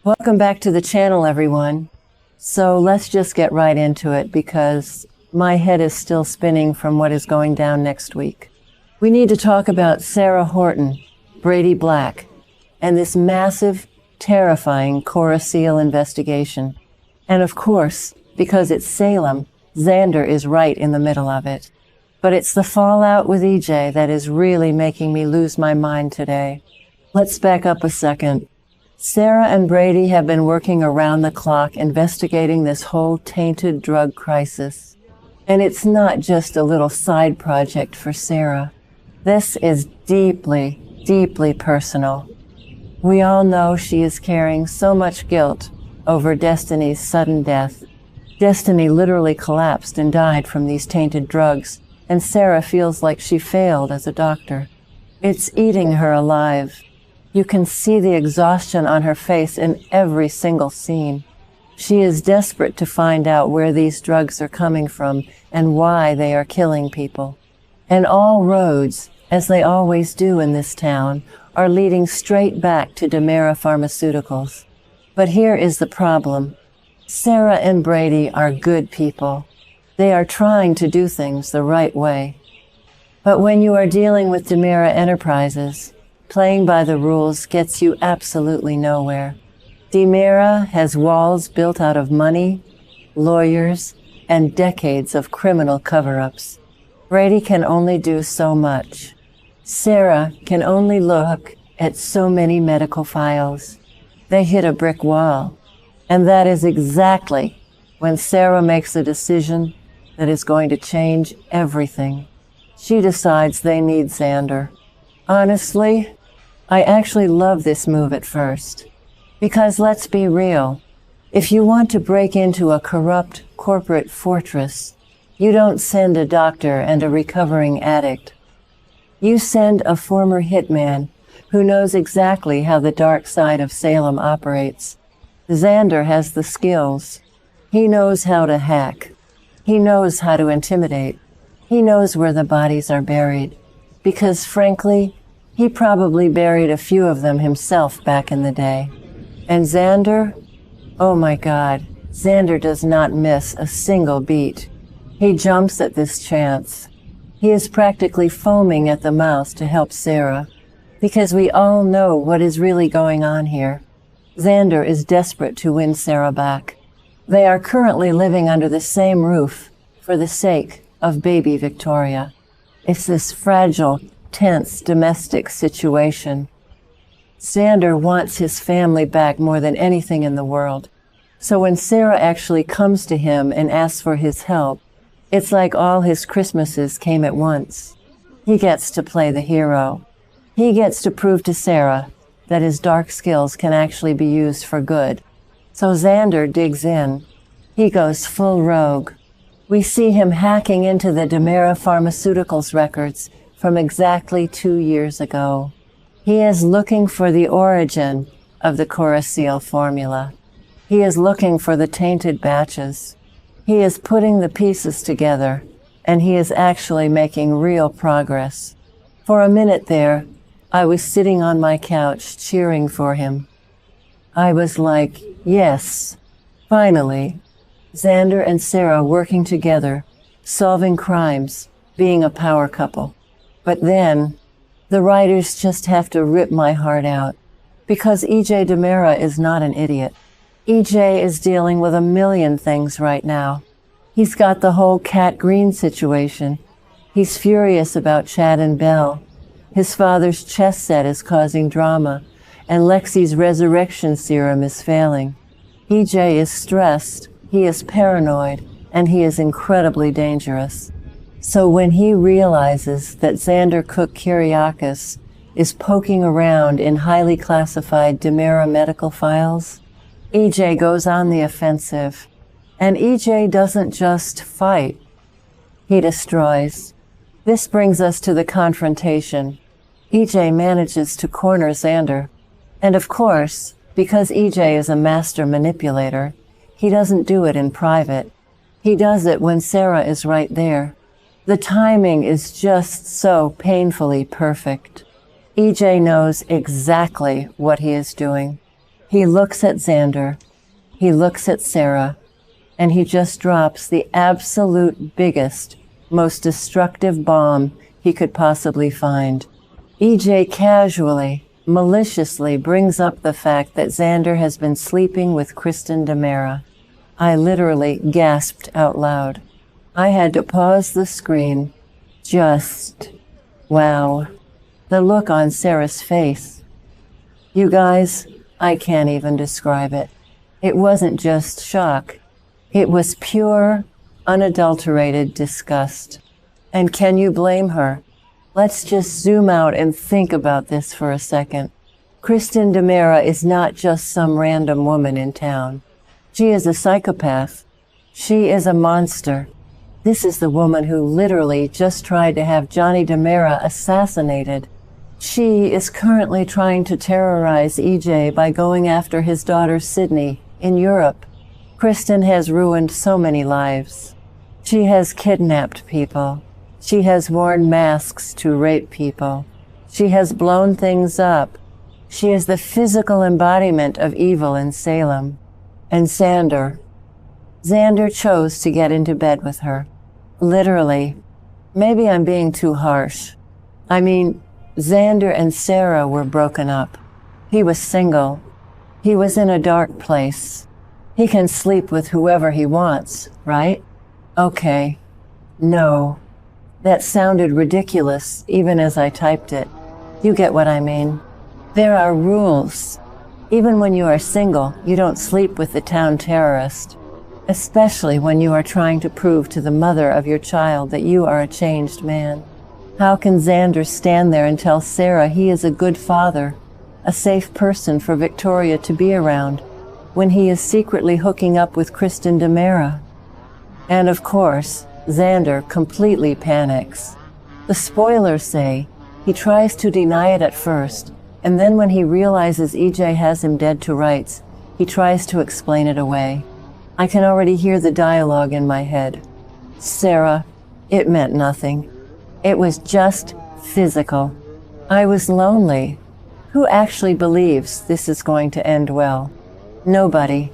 Welcome back to the channel, everyone. So let's just get right into it because my head is still spinning from what is going down next week. We need to talk about Xarah Horton, Brady Black, and this massive, terrifying Coriseal investigation. And of course, because it's Salem, Xander is right in the middle of it. But it's the fallout with EJ that is really making me lose my mind today. Let's back up a second. Xarah and Brady have been working around the clock investigating this whole tainted drug crisis. And it's not just a little side project for Xarah. This is deeply, deeply personal. We all know she is carrying so much guilt over Destiny's sudden death. Destiny literally collapsed and died from these tainted drugs, and Xarah feels like she failed as a doctor. It's eating her alive. You can see the exhaustion on her face in every single scene. She is desperate to find out where these drugs are coming from and why they are killing people. And all roads, as they always do in this town, are leading straight back to DiMera Pharmaceuticals. But here is the problem. Xarah and Brady are good people. They are trying to do things the right way. But when you are dealing with DiMera Enterprises, playing by the rules gets you absolutely nowhere. DiMera has walls built out of money, lawyers, and decades of criminal cover-ups. Brady can only do so much. Xarah can only look at so many medical files. They hit a brick wall. And that is exactly when Xarah makes a decision that is going to change everything. She decides they need Xander. Honestly, I actually love this move at first. Because let's be real, if you want to break into a corrupt corporate fortress, you don't send a doctor and a recovering addict. You send a former hitman who knows exactly how the dark side of Salem operates. Xander has the skills. He knows how to hack. He knows how to intimidate. He knows where the bodies are buried. Because frankly, he probably buried a few of them himself back in the day. And Xander? Oh my God, Xander does not miss a single beat. He jumps at this chance. He is practically foaming at the mouth to help Xarah. Because we all know what is really going on here. Xander is desperate to win Xarah back. They are currently living under the same roof for the sake of baby Victoria. It's this fragile, tense domestic situation. Xander wants his family back more than anything in the world. So when Xarah actually comes to him and asks for his help, it's like all his Christmases came at once. He gets to play the hero. He gets to prove to Xarah that his dark skills can actually be used for good. So Xander digs in. He goes full rogue. We see him hacking into the DiMera Pharmaceuticals records from exactly 2 years ago. He is looking for the origin of the Coriseal formula. He is looking for the tainted batches. He is putting the pieces together, and he is actually making real progress. For a minute there, I was sitting on my couch cheering for him. I was like, yes, finally, Xander and Xarah working together, solving crimes, being a power couple. But then, the writers just have to rip my heart out, because EJ DiMera is not an idiot. EJ is dealing with a million things right now. He's got the whole Cat Green situation. He's furious about Chad and Belle. His father's chess set is causing drama, and Lexi's resurrection serum is failing. EJ is stressed, he is paranoid, and he is incredibly dangerous. So when he realizes that Xander Cook Kyriakis is poking around in highly classified DiMera medical files, EJ goes on the offensive. And EJ doesn't just fight, he destroys. This brings us to the confrontation. EJ manages to corner Xander. And of course, because EJ is a master manipulator, he doesn't do it in private. He does it when Xarah is right there. The timing is just so painfully perfect. EJ knows exactly what he is doing. He looks at Xander, he looks at Xarah, and he just drops the absolute biggest, most destructive bomb he could possibly find. EJ casually, maliciously brings up the fact that Xander has been sleeping with Kristen DiMera. I literally gasped out loud. I had to pause the screen. Just, wow. The look on Sarah's face. You guys, I can't even describe it. It wasn't just shock. It was pure, unadulterated disgust. And can you blame her? Let's just zoom out and think about this for a second. Kristen DiMera is not just some random woman in town. She is a psychopath. She is a monster. This is the woman who literally just tried to have Johnny DiMera assassinated. She is currently trying to terrorize EJ by going after his daughter Sydney in Europe. Kristen has ruined so many lives. She has kidnapped people. She has worn masks to rape people. She has blown things up. She is the physical embodiment of evil in Salem. And Xander chose to get into bed with her. Literally. Maybe I'm being too harsh. I mean, Xander and Xarah were broken up. He was single. He was in a dark place. He can sleep with whoever he wants, right? Okay. No. That sounded ridiculous, even as I typed it. You get what I mean. There are rules. Even when you are single, you don't sleep with the town terrorist. Especially when you are trying to prove to the mother of your child that you are a changed man. How can Xander stand there and tell Xarah he is a good father, a safe person for Victoria to be around, when he is secretly hooking up with Kristen DiMera? And of course, Xander completely panics. The spoilers say he tries to deny it at first, and then when he realizes EJ has him dead to rights, he tries to explain it away. I can already hear the dialogue in my head. Xarah, it meant nothing. It was just physical. I was lonely. Who actually believes this is going to end well? Nobody.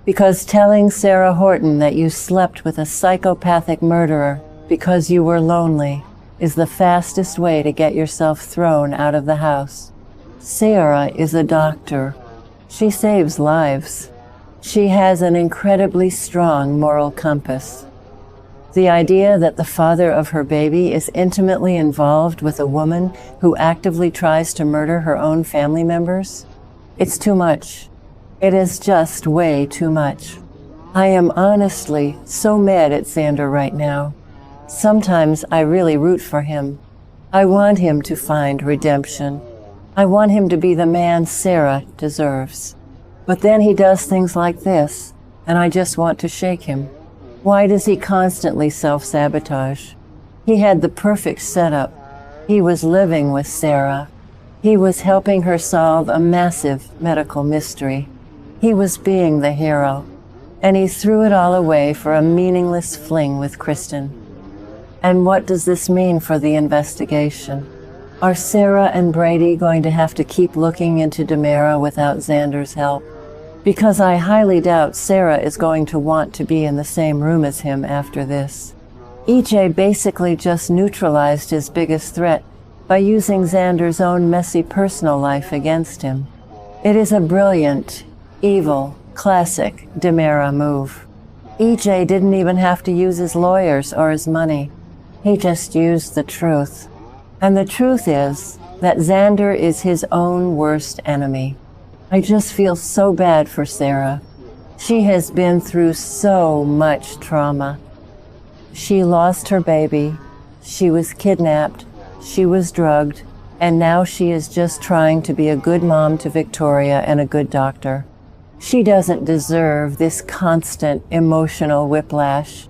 Because telling Xarah Horton that you slept with a psychopathic murderer because you were lonely is the fastest way to get yourself thrown out of the house. Xarah is a doctor. She saves lives. She has an incredibly strong moral compass. The idea that the father of her baby is intimately involved with a woman who actively tries to murder her own family members? It's too much. It is just way too much. I am honestly so mad at Xander right now. Sometimes I really root for him. I want him to find redemption. I want him to be the man Xarah deserves. But then he does things like this, and I just want to shake him. Why does he constantly self-sabotage? He had the perfect setup. He was living with Xarah. He was helping her solve a massive medical mystery. He was being the hero. And he threw it all away for a meaningless fling with Kristen. And what does this mean for the investigation? Are Xarah and Brady going to have to keep looking into DiMera without Xander's help? Because I highly doubt Xarah is going to want to be in the same room as him after this. EJ basically just neutralized his biggest threat by using Xander's own messy personal life against him. It is a brilliant, evil, classic DiMera move. EJ didn't even have to use his lawyers or his money. He just used the truth. And the truth is that Xander is his own worst enemy. I just feel so bad for Xarah. She has been through so much trauma. She lost her baby. She was kidnapped. She was drugged. And now she is just trying to be a good mom to Victoria and a good doctor. She doesn't deserve this constant emotional whiplash.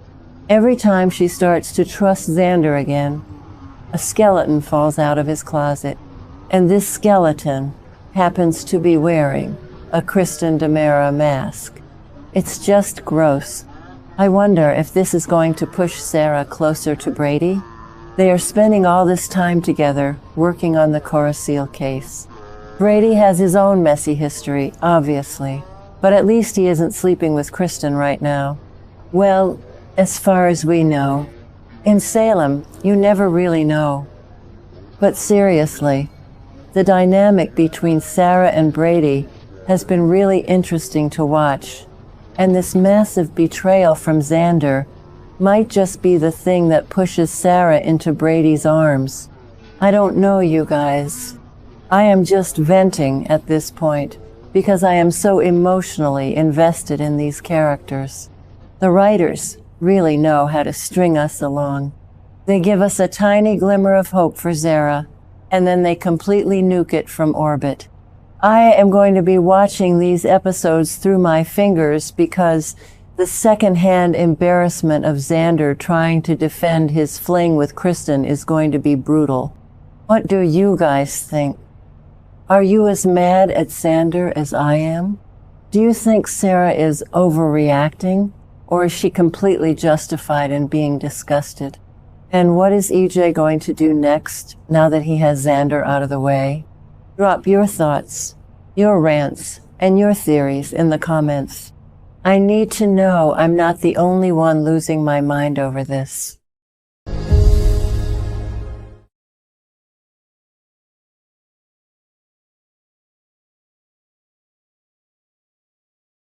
Every time she starts to trust Xander again, a skeleton falls out of his closet, and this skeleton happens to be wearing a Kristen DiMera mask. It's just gross. I wonder if this is going to push Xarah closer to Brady. They are spending all this time together working on the Coriseal case. Brady has his own messy history, obviously, but at least he isn't sleeping with Kristen right now. Well, as far as we know. In Salem, you never really know. But seriously, the dynamic between Xarah and Brady has been really interesting to watch, and this massive betrayal from Xander might just be the thing that pushes Xarah into Brady's arms. I don't know, you guys. I am just venting at this point because I am so emotionally invested in these characters. The writers really know how to string us along. They give us a tiny glimmer of hope for Xarah, and then they completely nuke it from orbit. I am going to be watching these episodes through my fingers because the secondhand embarrassment of Xander trying to defend his fling with Kristen is going to be brutal. What do you guys think? Are you as mad at Xander as I am? Do you think Xarah is overreacting, or is she completely justified in being disgusted? And what is EJ going to do next, now that he has Xander out of the way? Drop your thoughts, your rants, and your theories in the comments. I need to know I'm not the only one losing my mind over this.